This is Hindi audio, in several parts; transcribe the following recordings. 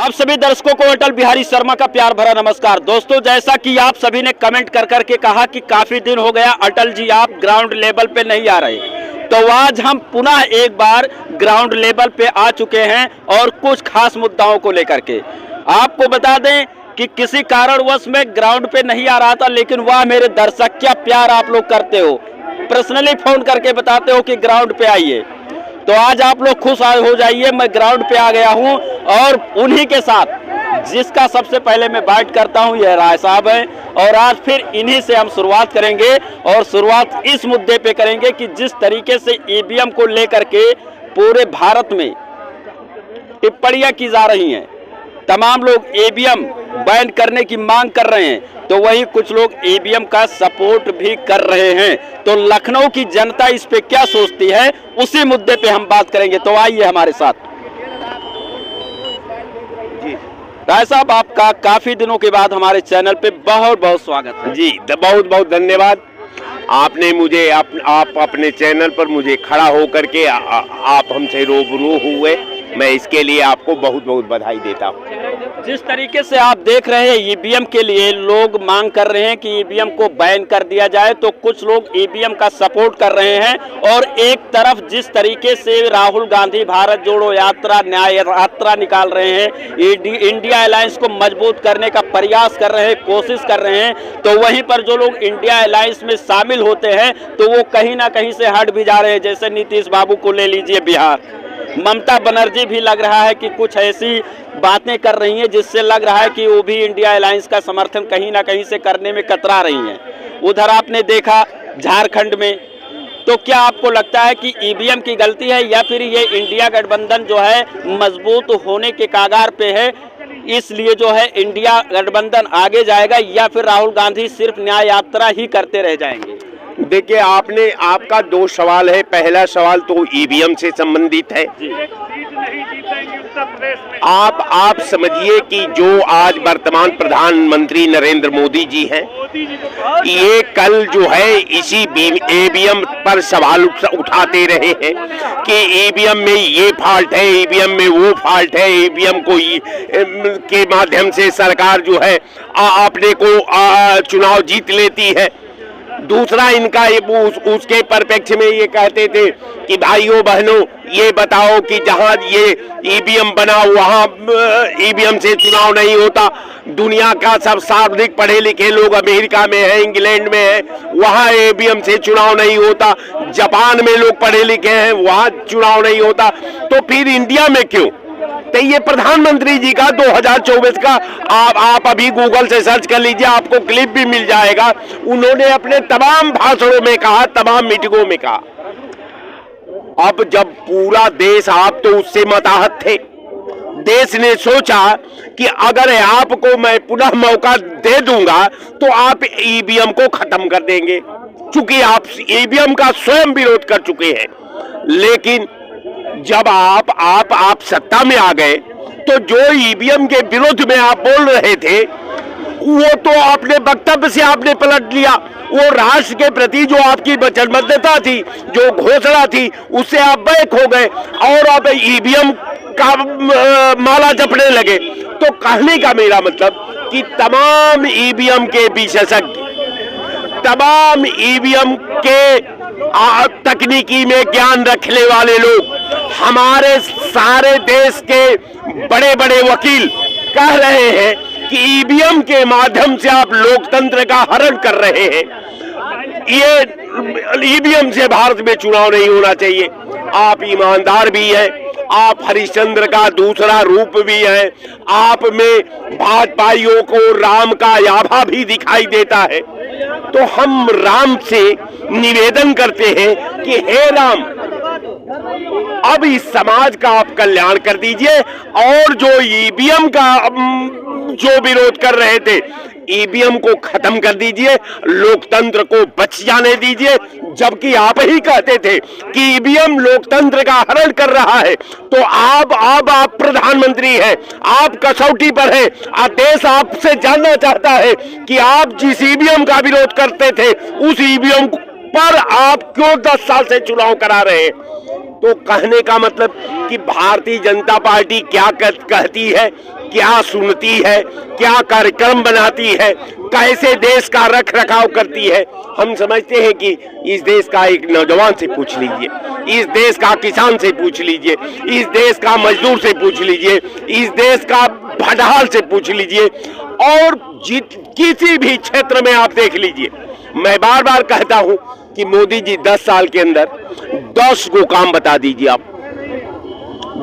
आप सभी दर्शकों को अटल बिहारी शर्मा का प्यार भरा नमस्कार। दोस्तों, जैसा कि आप सभी ने कमेंट कर करके कहा कि काफी दिन हो गया अटल जी आप ग्राउंड लेवल पे नहीं आ रहे, तो आज हम पुनः एक बार ग्राउंड लेवल पे आ चुके हैं और कुछ खास मुद्दाओं को लेकर के आपको बता दें कि किसी कारणवश मैं ग्राउंड पे नहीं आ रहा था, लेकिन वह मेरे दर्शक क्या प्यार आप लोग करते हो, पर्सनली फोन करके बताते हो कि ग्राउंड पे आइए। तो आज आप लोग खुश हो जाइए, मैं ग्राउंड पे आ गया हूं और उन्हीं के साथ जिसका सबसे पहले मैं बात करता हूं यह राय साहब हैं। और आज फिर इन्हीं से हम शुरुआत करेंगे और शुरुआत इस मुद्दे पे करेंगे कि जिस तरीके से ईवीएम को लेकर के पूरे भारत में टिप्पणियां की जा रही हैं, तमाम लोग ईवीएम बैन करने की मांग कर रहे हैं, तो वही कुछ लोग ईवीएम का सपोर्ट भी कर रहे हैं। तो लखनऊ की जनता इस पे क्या सोचती है, उसी मुद्दे पे हम बात करेंगे। तो आइए हमारे साथ। जी राय साहब, आपका काफी दिनों के बाद हमारे चैनल पे बहुत बहुत स्वागत है। जी बहुत बहुत धन्यवाद। आपने मुझे आप अपने चैनल पर मुझे खड़ा होकर के आप हमसे रूबरू हुए, मैं इसके लिए आपको बहुत बहुत बधाई देता हूँ। जिस तरीके से आप देख रहे हैं ईवीएम के लिए लोग मांग कर रहे हैं कि ईवीएम को बैन कर दिया जाए, तो कुछ लोग ईवीएम का सपोर्ट कर रहे हैं। और एक तरफ जिस तरीके से राहुल गांधी भारत जोड़ो यात्रा न्याय यात्रा निकाल रहे हैं, इंडिया अलायंस को मजबूत करने का प्रयास कर रहे हैं, कोशिश कर रहे हैं, तो वहीं पर जो लोग इंडिया अलायंस में शामिल होते हैं तो वो कहीं ना कहीं से हट भी जा रहे हैं। जैसे नीतीश बाबू को ले लीजिए बिहार, ममता बनर्जी भी लग रहा है कि कुछ ऐसी बातें कर रही हैं जिससे लग रहा है कि वो भी इंडिया अलायंस का समर्थन कहीं ना कहीं से करने में कतरा रही हैं। उधर आपने देखा झारखंड में, तो क्या आपको लगता है कि ईवीएम की गलती है या फिर ये इंडिया गठबंधन जो है मजबूत होने के कागार पे है, इसलिए जो है इंडिया गठबंधन आगे जाएगा, या फिर राहुल गांधी सिर्फ न्याय यात्रा ही करते रह जाएंगे? देखिए, आपका दो सवाल है। पहला सवाल तो ईवीएम से संबंधित है। आप समझिए कि जो आज वर्तमान प्रधानमंत्री नरेंद्र मोदी जी हैं, ये कल जो है इसी ईवीएम पर सवाल उठाते रहे हैं कि ईवीएम में ये फॉल्ट है, ईवीएम में वो फॉल्ट है, ईवीएम को के माध्यम से सरकार जो है अपने को चुनाव जीत लेती है। दूसरा इनका उसके परिप्रेक्ष्य में ये कहते थे कि भाइयों बहनों ये बताओ कि जहां ये ईवीएम बना वहां ईवीएम से चुनाव नहीं होता। दुनिया का सब सर्वाधिक पढ़े लिखे लोग अमेरिका में है, इंग्लैंड में है, वहां ईवीएम से चुनाव नहीं होता। जापान में लोग पढ़े लिखे हैं, वहां चुनाव नहीं होता, तो फिर इंडिया में क्यों? तो ये प्रधानमंत्री जी का 2024 का आप अभी गूगल से सर्च कर लीजिए, आपको क्लिप भी मिल जाएगा। उन्होंने अपने तमाम भाषणों में कहा, तमाम मीटिंगों में कहा। अब जब पूरा देश, आप तो उससे मताहत थे, देश ने सोचा कि अगर आपको मैं पुनः मौका दे दूंगा तो आप ईवीएम को खत्म कर देंगे, चूंकि आप ईवीएम का स्वयं विरोध कर चुके हैं। लेकिन जब आप सत्ता में आ गए तो जो ईवीएम के विरोध में आप बोल रहे थे वो तो आपने वक्तव्य से आपने पलट लिया। वो राष्ट्र के प्रति जो आपकी वचनबद्धता थी, जो घोषणा थी, उससे आप बैक हो गए और अब ईवीएम का माला जपने लगे। तो कहने का मेरा मतलब कि तमाम ईवीएम के विशेषज्ञ, तमाम ईवीएम के तकनीकी में ज्ञान रखने वाले लोग, हमारे सारे देश के बड़े बड़े वकील कह रहे हैं कि ईवीएम के माध्यम से आप लोकतंत्र का हरण कर रहे हैं। ये ईवीएम से भारत में चुनाव नहीं होना चाहिए। आप ईमानदार भी हैं, आप हरिश्चंद्र का दूसरा रूप भी है, आप में भाजपाइयों को राम का आभा भी दिखाई देता है। तो हम राम से निवेदन करते हैं कि हे राम, अब इस समाज का आप कल्याण कर दीजिए और जो ईवीएम का जो विरोध कर रहे थे, ईवीएम को खत्म कर दीजिए, लोकतंत्र को बच जाने दीजिए। जबकि आप ही कहते थे कि ईवीएम लोकतंत्र का हरण कर रहा है, तो आप प्रधानमंत्री हैं, आप कसौटी पर हैं। देश आपसे जानना चाहता है कि आप जिस ईवीएम का विरोध करते थे उस ईवीएम पर आप क्यों 10 साल से चुनाव करा रहे हैं? तो कहने का मतलब कि भारतीय जनता पार्टी क्या कहती है, क्या सुनती है, क्या कार्यक्रम बनाती है, कैसे देश का रख रखाव करती है, हम समझते हैं कि इस देश का एक नौजवान से पूछ लीजिए, इस देश का किसान से पूछ लीजिए, इस देश का मजदूर से पूछ लीजिए, इस देश का भड़ाल से पूछ लीजिए, और किसी भी क्षेत्र में आप देख लीजिए। मैं बार बार कहता हूं कि मोदी जी 10 साल के अंदर 10 को काम बता दीजिए आप,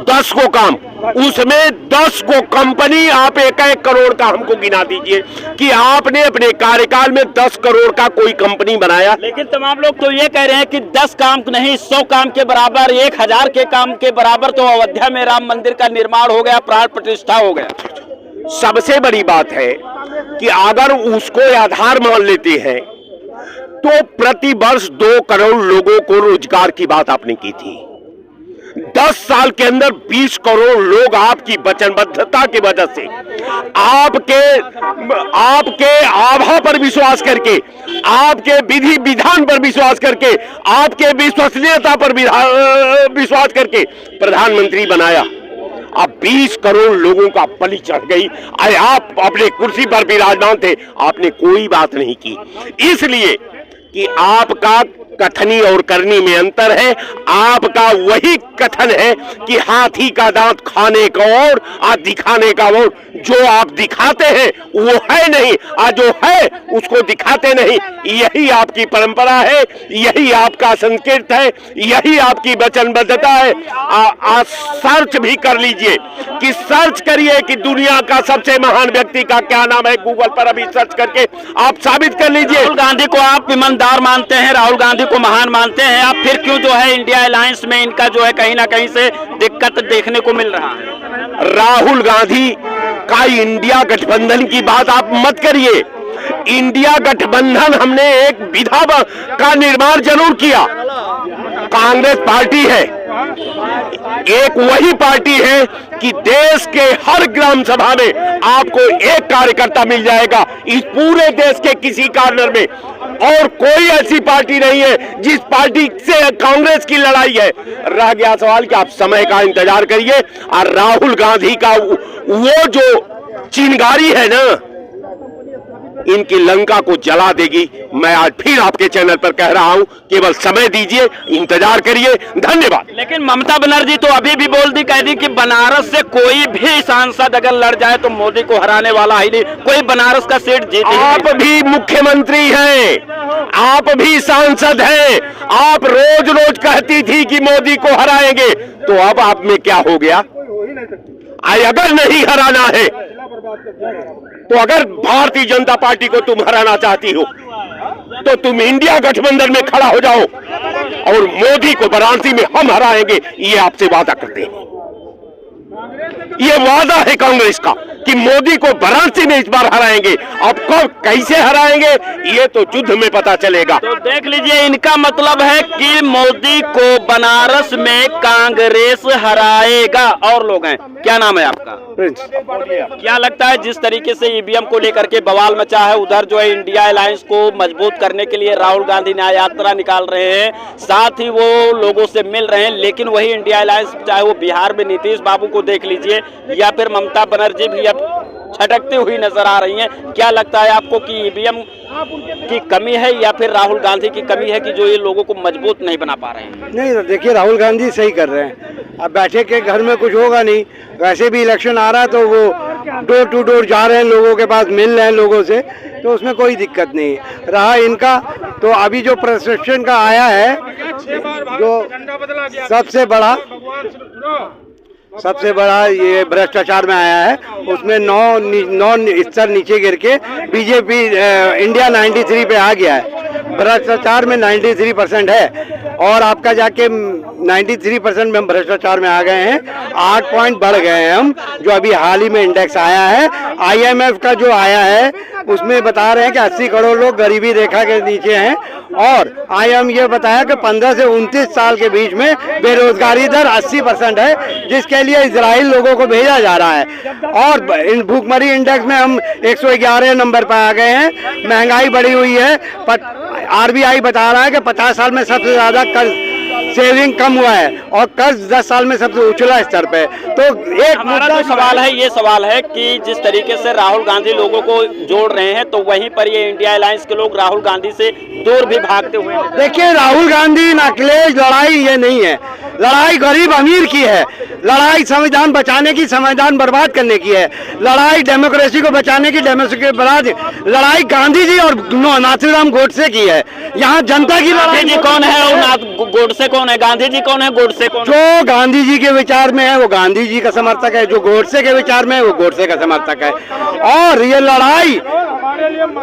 10 को काम, उसमें 10 को कंपनी, आप 1-1 करोड़ का हमको गिना दीजिए कि आपने अपने कार्यकाल में 10 करोड़ का कोई कंपनी बनाया। लेकिन तमाम लोग तो ये कह रहे हैं कि 10 काम नहीं 100 काम के बराबर, 1000 के काम के बराबर तो अयोध्या में राम मंदिर का निर्माण हो गया, प्राण प्रतिष्ठा हो गया। सबसे बड़ी बात है कि अगर उसको आधार मान लेते हैं तो प्रति वर्ष 2 करोड़ लोगों को रोजगार की बात आपने की थी। 10 साल के अंदर 20 करोड़ लोग आपकी वचनबद्धता की वजह से, आपके आभा पर विश्वास करके, आपके विधि विधान पर विश्वास करके, आपके विश्वसनीयता पर विश्वास करके प्रधानमंत्री बनाया। अब 20 करोड़ लोगों का बलि चढ़ गई। आप अपने कुर्सी पर विराजमान थे, आपने कोई बात नहीं की, इसलिए कि आपका कथनी और करनी में अंतर है। आपका वही कथन है कि हाथी का दांत खाने का और दिखाने का और, जो आप दिखाते हैं वो है नहीं, जो है उसको दिखाते नहीं। यही आपकी परंपरा है, यही आपका संस्कृत है, यही आपकी वचनबद्धता है। सर्च भी कर लीजिए, कि सर्च करिए कि दुनिया का सबसे महान व्यक्ति का क्या नाम है, गूगल पर अभी सर्च करके आप साबित कर लीजिए। राहुल गांधी को आप ईमानदार मानते हैं, राहुल गांधी को महान मानते हैं, आप फिर क्यों जो है इंडिया अलायंस में इनका जो है कहीं ना कहीं से दिक्कत देखने को मिल रहा है? राहुल गांधी का इंडिया गठबंधन की बात आप मत करिए। इंडिया गठबंधन हमने एक विधा का निर्माण जरूर किया। कांग्रेस पार्टी है, एक वही पार्टी है कि देश के हर ग्राम सभा में आपको एक कार्यकर्ता मिल जाएगा, इस पूरे देश के किसी कॉर्नर में। और कोई ऐसी पार्टी नहीं है जिस पार्टी से कांग्रेस की लड़ाई है। रह गया सवाल कि आप समय का इंतजार करिए, और राहुल गांधी का वो जो चिंगारी है ना, इनकी लंका को जला देगी। मैं आज फिर आपके चैनल पर कह रहा हूं, केवल समय दीजिए, इंतजार करिए। धन्यवाद। लेकिन ममता बनर्जी तो अभी भी बोल दी, कह दी कि बनारस से कोई भी सांसद अगर लड़ जाए तो मोदी को हराने वाला ही नहीं, कोई बनारस का सीट जीत। आप भी मुख्यमंत्री हैं, आप भी सांसद हैं, आप रोज रोज कहती थी कि मोदी को हराएंगे, तो अब आप में क्या हो गया? अगर नहीं हराना है तो अगर भारतीय जनता पार्टी को तुम हराना चाहती हो तो तुम इंडिया गठबंधन में खड़ा हो जाओ, और मोदी को वाराणसी में हम हराएंगे, ये आपसे वादा करते हैं। ये वादा है कांग्रेस का कि मोदी को वाराणसी में इस बार हराएंगे। अब कब कैसे हराएंगे ये तो युद्ध में पता चलेगा। तो देख लीजिए, इनका मतलब है कि मोदी को बनारस में कांग्रेस हराएगा। और लोग हैं, क्या नाम है आपका? प्रिंस। क्या लगता है जिस तरीके से ईवीएम को लेकर के बवाल मचा है, उधर जो है इंडिया अलायंस को मजबूत करने के लिए राहुल गांधी न्याय यात्रा निकाल रहे हैं, साथ ही वो लोगों से मिल रहे हैं, लेकिन वही इंडिया अलायंस चाहे वो बिहार में नीतीश बाबू को देख लीजिए या फिर ममता बनर्जी भी अब छटकती हुई नजर आ रही हैं। क्या लगता है आपको कि ईवीएम की कमी है या फिर राहुल गांधी की कमी है कि जो ये लोगों को मजबूत नहीं बना पा रहे हैं? नहीं, देखिए राहुल गांधी सही कर रहे हैं। अब बैठे के घर में कुछ होगा नहीं, वैसे भी इलेक्शन आ रहा है तो वो डोर टू डोर जा रहे हैं, लोगों के पास मिल रहे हैं लोगों से, तो उसमें कोई दिक्कत नहीं रहा इनका। तो अभी जो प्रिस्क्रिप्शन का आया है, जो सबसे बड़ा ये भ्रष्टाचार में आया है, उसमें 9 स्तर नीचे गिर के बीजेपी इंडिया 93 पे आ गया है। भ्रष्टाचार में 93% है, और आपका जाके 93% में हम भ्रष्टाचार में आ गए हैं। 8 पॉइंट बढ़ गए हैं हम, जो अभी हाल ही में इंडेक्स आया है। IMF का जो आया है उसमें बता रहे हैं कि 80 करोड़ लोग गरीबी रेखा के नीचे हैं, और IMF ये बताया कि 15 से 29 साल के बीच में बेरोजगारी दर 80% है, जिसके लिए इजराइल लोगों को भेजा जा रहा है। और इन भूखमरी इंडेक्स में हम 111 नंबर पर आ गए हैं। महंगाई बढ़ी हुई है, RBI बता रहा है कि 50 साल में सबसे ज्यादा कर्ज सेविंग कम हुआ है और कर्ज 10 साल में सबसे उछला स्तर पे। तो एक हमारा जो सवाल है ये सवाल है कि जिस तरीके से राहुल गांधी लोगों को जोड़ रहे हैं, तो वहीं पर ये इंडिया अलायंस के लोग राहुल गांधी से दूर भी भागते हुए नजर। देखिए, राहुल गांधी अखिलेश लड़ाई ये नहीं है, लड़ाई गरीब अमीर की है, लड़ाई संविधान बचाने की, संविधान बर्बाद करने की है, लड़ाई डेमोक्रेसी को बचाने की, डेमोक्रेसी बर्बाद, लड़ाई गांधी जी और नाथूराम गोडसे की है। यहाँ जनता की लड़ाई। गांधी जी कौन है और गोडसे कौन है? गांधी जी कौन है, गोडसे कौन है? जो गांधी जी के विचार में है वो गांधी जी का समर्थक है, जो गोडसे के विचार में है वो गोडसे का समर्थक है। और ये लड़ाई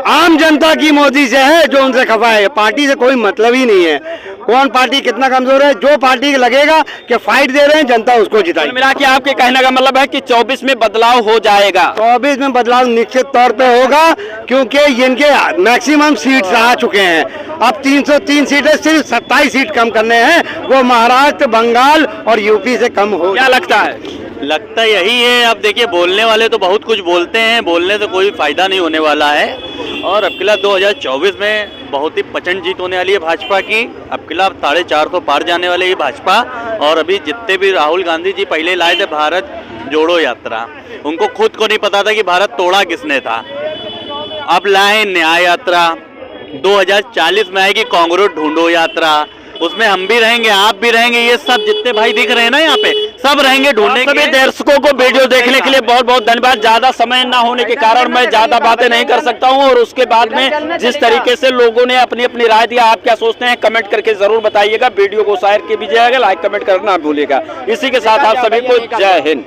आम जनता की मोदी से है, जो उनसे खफा है। पार्टी से कोई मतलब ही नहीं है, कौन पार्टी कितना कमजोर है, जो पार्टी लगेगा कि फाइट दे रहे हैं जनता उसको जिताएगी। मिला के आपके कहने का मतलब है कि 24 में बदलाव हो जाएगा। 24 में बदलाव निश्चित तौर पे होगा, क्योंकि इनके मैक्सिमम सीट्स आ चुके हैं। अब 303 सीटें, सिर्फ 27 सीट कम करने हैं, वो महाराष्ट्र, बंगाल और यूपी से कम हो। क्या लगता है? लगता यही है। अब देखिए, बोलने वाले तो बहुत कुछ बोलते हैं, बोलने से कोई फायदा नहीं होने वाला है। और अब किला 2024 में बहुत ही प्रचंड जीत होने वाली है भाजपा की। अब किला 450 पार जाने वाले ये भाजपा। और अभी जितने भी राहुल गांधी जी पहले लाए थे भारत जोड़ो यात्रा, उनको खुद को नहीं पता था कि भारत तोड़ा किसने था। अब लाए न्याय यात्रा, 2040 में आएगी कांग्रेस ढूंढो यात्रा, उसमें हम भी रहेंगे, आप भी रहेंगे, ये सब जितने भाई दिख रहे हैं ना यहाँ पे, सब रहेंगे ढूंढने के लिए। दर्शकों को वीडियो देखने के लिए बहुत बहुत धन्यवाद। ज्यादा समय ना होने के कारण मैं ज्यादा बातें नहीं कर सकता हूं। और उसके बाद में जिस तरीके से लोगों ने अपनी अपनी राय दिया, आप क्या सोचते हैं कमेंट करके जरूर बताइएगा। वीडियो को शेयर कीजिएगा, लाइक कमेंट करना ना भूलिएगा। इसी के साथ आप सभी को जय हिंद।